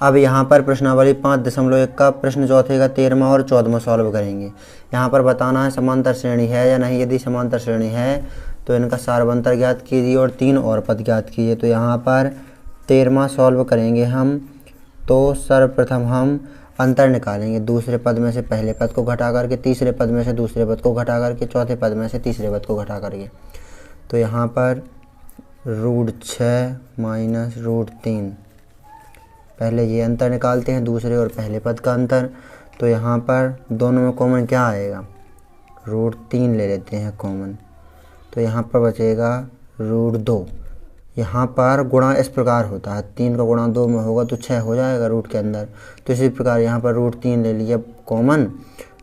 अब यहाँ पर प्रश्नावली 5.1 का प्रश्न चौथे का 13वां और 14वां सॉल्व करेंगे। यहाँ पर बताना है समांतर श्रेणी है या नहीं। यदि समांतर श्रेणी है तो इनका सार्वंतर ज्ञात कीजिए और 3 और पद ज्ञात कीजिए। तो यहाँ पर 13वां सॉल्व करेंगे हम। तो सर्वप्रथम हम अंतर निकालेंगे। दूसरे पद में से पहले पद को घटा करके, तीसरे पद में से दूसरे पद को घटा करके, चौथे पद में से तीसरे पद को घटा करके। तो यहाँ पर √6 माइनस √3, पहले ये अंतर निकालते हैं, दूसरे और पहले पद का अंतर। तो यहाँ पर दोनों में कॉमन क्या आएगा, √3 ले लेते हैं कॉमन। तो यहाँ पर बचेगा √2। यहाँ पर गुणा इस प्रकार होता है, 3 का गुणा 2 में होगा तो 6 हो जाएगा रूट के अंदर। तो इसी प्रकार यहाँ पर √3 ले लिया कॉमन,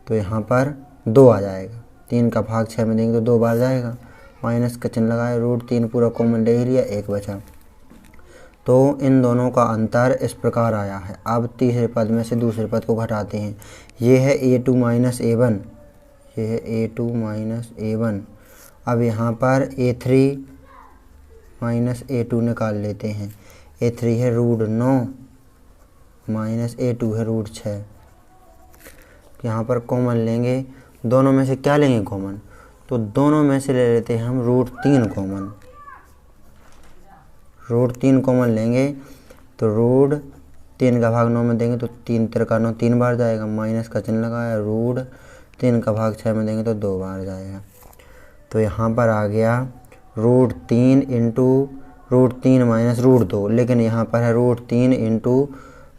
तो यहाँ पर 2 आ जाएगा। 3 का भाग 6 में देंगे तो 2 बार जाएगा। माइनस का चिन्ह लगाए, √3 पूरा कॉमन ले ही लिया, 1 बचा। तो इन दोनों का अंतर इस प्रकार आया है। अब तीसरे पद में से दूसरे पद को घटाते हैं। ये है a2 माइनस a1, ये है a2 माइनस a1। अब यहाँ पर a3 माइनस a2 निकाल लेते हैं। a3 है √9 माइनस a2 है √6। यहाँ पर कॉमन लेंगे, दोनों में से क्या लेंगे कॉमन, तो दोनों में से ले लेते हैं हम √3 कॉमन। √3 कॉमन लेंगे तो √3 का भाग 9 में देंगे तो 3 तिरका 9 3 बार जाएगा। माइनस का चिन्ह लगाया, √3 का भाग 6 में देंगे तो 2 बार जाएगा। तो यहाँ पर आ गया √3 इंटू √3 माइनस √2, लेकिन यहाँ पर है √3 इंटू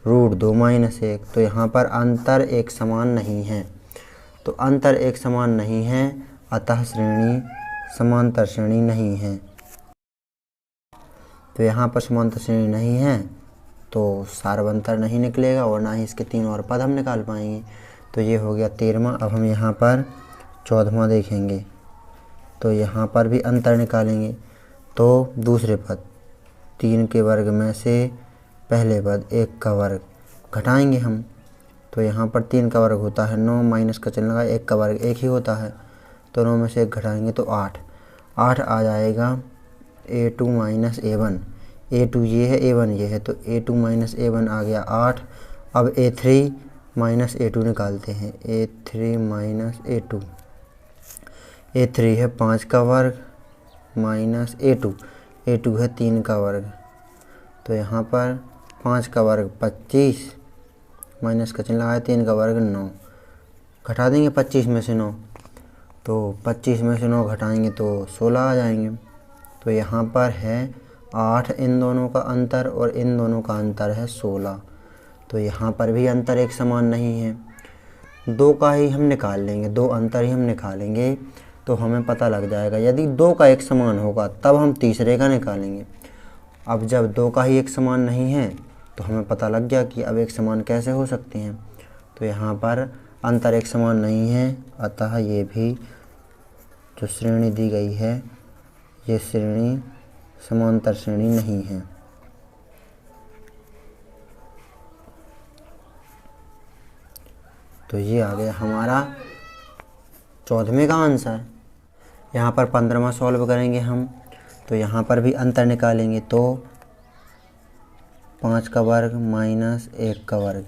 √2 माइनस 1। तो यहाँ पर अंतर एक समान नहीं है। तो अंतर एक समान नहीं है, अतः श्रेणी समांतर श्रेणी नहीं है। तो यहाँ पर समांतर श्रेणी नहीं है तो सार्वंतर नहीं निकलेगा और ना ही इसके 3 और पद हम निकाल पाएंगे। तो ये हो गया 13वां। अब हम यहाँ पर 14वां देखेंगे। तो यहाँ पर भी अंतर निकालेंगे। तो दूसरे पद 3 के वर्ग में से पहले पद 1 का वर्ग घटाएंगे हम। तो यहाँ पर 3 का वर्ग होता है 9, माइनस का चिन्ह लगा, 1 का वर्ग 1 ही होता है। तो 9 में से 1 घटाएंगे तो 8 आ जाएगा a2 माइनस a1। a2 ये है, a1 ये है, तो a2 माइनस a1 आ गया 8। अब a3 माइनस a2 निकालते हैं। a3 माइनस a2, a3 है 5 का वर्ग माइनस a2 है 3 का वर्ग। तो यहाँ पर 5 का वर्ग 25, माइनस का चिन्ह लगाया, 3 का वर्ग 9। घटा देंगे 25 में से 9, तो 25 में से 9 घटाएंगे तो 16 आ जाएंगे। तो यहाँ पर है 8 इन दोनों का अंतर और इन दोनों का अंतर है 16। तो यहाँ पर भी अंतर एक समान नहीं है। 2 का ही हम निकाल लेंगे, 2 अंतर ही हम निकालेंगे तो हमें पता लग जाएगा। यदि 2 का एक समान होगा तब हम तीसरे का निकालेंगे। अब जब 2 का ही एक समान नहीं है तो हमें पता लग गया कि अब एक समान कैसे हो सकते हैं। तो यहाँ पर अंतर एक समान नहीं है, अतः ये भी जो श्रेणी दी गई है ये श्रेणी समांतर श्रेणी नहीं है। तो ये आ गया हमारा 14वें का आंसर। यहाँ पर 15वां सॉल्व करेंगे हम। तो यहाँ पर भी अंतर निकालेंगे। तो 5 का वर्ग माइनस 1 का वर्ग,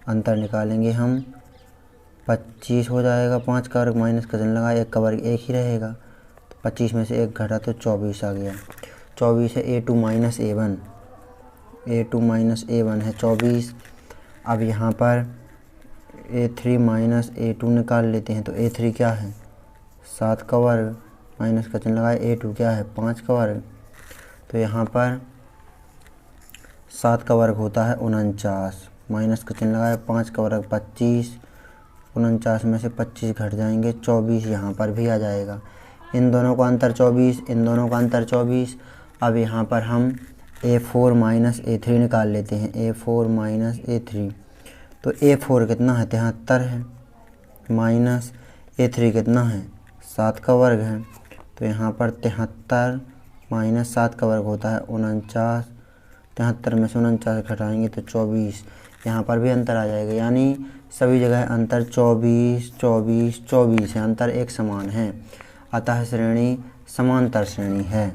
अंतर निकालेंगे हम, 25 हो जाएगा। 5 का वर्ग माइनस का चिन्ह लगा, 1 का वर्ग 1 ही रहेगा। 25 में से 1 घटा तो 24 आ गया। 24 है a2 minus a1, a2 minus a1 है 24। अब यहाँ पर a3 माइनस a2 निकाल लेते हैं। तो a3 क्या है 7 का वर्ग, माइनस का चिन्ह लगाए, a2 क्या है 5 का वर्ग। तो यहाँ पर 7 का वर्ग होता है 49, माइनस का चिन्ह लगाए, 5 का वर्ग 25, 49 में से 25 घट जाएंगे, 24 यहाँ पर भी आ जाएगा। इन दोनों का अंतर 24, इन दोनों का अंतर 24। अब यहाँ पर हम a4 माइनस a3 निकाल लेते हैं। a4 माइनस a3, तो a4 कितना है 73 है, माइनस a3 कितना है 7 का वर्ग है। तो यहाँ पर 73 माइनस 7 का वर्ग होता है 49, 73 में से 49 घटाएंगे तो 24। यहाँ पर भी अंतर आ जाएगा, यानी सभी जगह अंतर 24, 24, 24 है, अंतर एक समान है, अतः श्रेणी समांतर श्रेणी है।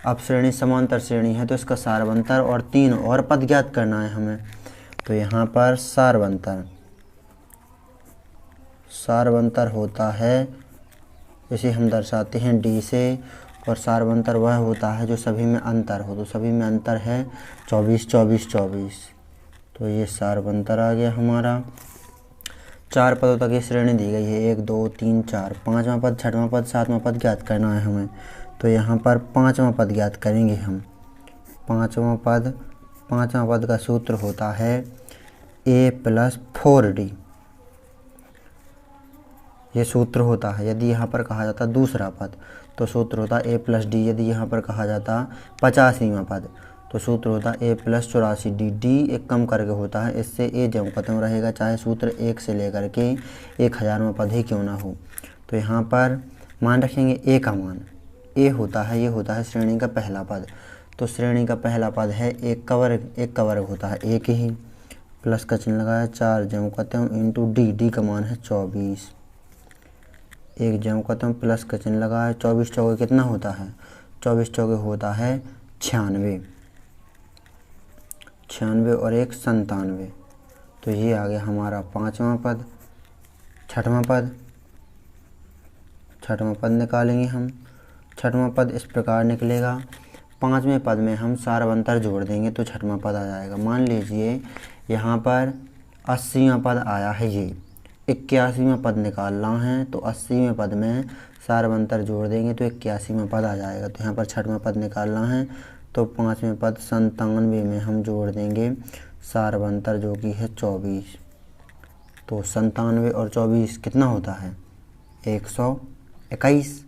अब श्रेणी समांतर श्रेणी है तो इसका सारवंतर और 3 और पद ज्ञात करना है हमें। तो यहाँ पर सारवंतर होता है, इसे हम दर्शाते हैं डी से, और सारवंतर वह होता है जो सभी में अंतर हो। तो सभी में अंतर है 24 24 24। तो ये सारवंतर आ गया हमारा। 4 पदों तक ये श्रेणी दी गई है, 1 2 3 4। 5वां पद, 6वां पद, 7वां पद ज्ञात करना है हमें। तो यहाँ पर 5वां पद ज्ञात करेंगे हम। 5वां पद का सूत्र होता है a + 4d। ये सूत्र होता है। यदि यहाँ पर कहा जाता दूसरा पद तो सूत्र होता a + d। यदि यहाँ पर कहा जाता 85वां पद तो सूत्र होता a + 84d। d एक कम करके होता है, इससे a ज्यों का त्यों रहेगा, चाहे सूत्र 1 से लेकर के 1000वां पद ही क्यों ना हो। तो यहाँ पर मान रखेंगे a का मान। a होता है, ये होता है श्रेणी का पहला पद। तो श्रेणी का पहला पद है 1 का वर्ग होता है 1 ही, प्लस का चिन्ह लगाया, 4 ज्यों का त्यों इंटू d का मान है 24। 1 ज्यों का त्यों प्लस का चिन्ह लगाया, 24 चौके कितना होता है, 24 चौके होता है 96 और 1 97। तो ये आ गया हमारा 5वां पद। 6वां पद निकालेंगे हम। 6वां पद इस प्रकार निकलेगा। 5वें पद में हम सारवंतर जोड़ देंगे तो 6वां पद आ जाएगा। मान लीजिए यहाँ पर 80वां पद आया है, ये 81वां पद निकालना है तो 80वें पद में सारवंतर जोड़ देंगे तो 81वां पद आ जाएगा। तो यहाँ पर 6वां पद निकालना है तो 5वें पद 97 में हम जोड़ देंगे सारवंतर जो कि है 24। तो 97 और 24 कितना होता है, 121।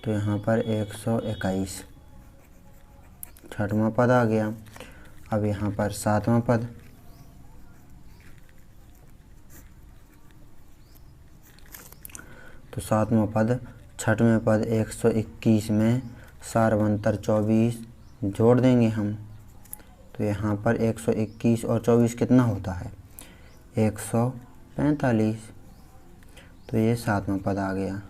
तो यहाँ पर 121 6वां पद आ गया। अब यहाँ पर 7वां पद। तो 7वां पद 6वें पद 121 में सारवंतर 24 जोड़ देंगे हम। तो यहाँ पर 121 और 24 कितना होता है, 145। तो ये 7वां पद आ गया।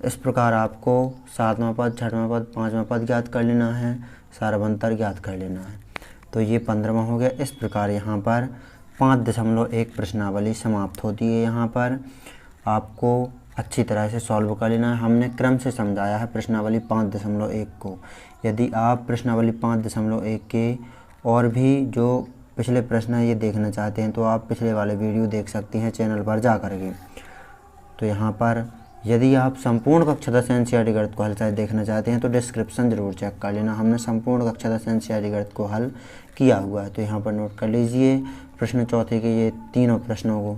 इस प्रकार आपको 7वां पद, 6वां पद, 5वां पद ज्ञात कर लेना है, सारवंतर ज्ञात कर लेना है। तो ये 15वां हो गया। इस प्रकार यहाँ पर 5.1 प्रश्नावली समाप्त होती है। यहाँ पर आपको अच्छी तरह से सॉल्व कर लेना है। हमने क्रम से समझाया है प्रश्नावली 5.1 को। यदि आप प्रश्नावली 5.1 के और भी जो पिछले प्रश्न है ये देखना चाहते हैं तो आप पिछले वाले वीडियो देख सकते हैं चैनल पर जा कर के। तो यहाँ पर यदि आप संपूर्ण कक्षा 10 एनसीईआरटी गणित को हल चाहे देखना चाहते हैं तो डिस्क्रिप्शन ज़रूर चेक कर लेना। हमने संपूर्ण कक्षा 10 एनसीईआरटी गणित को हल किया हुआ है। तो यहाँ पर नोट कर लीजिए प्रश्न चौथे के ये तीनों प्रश्नों को।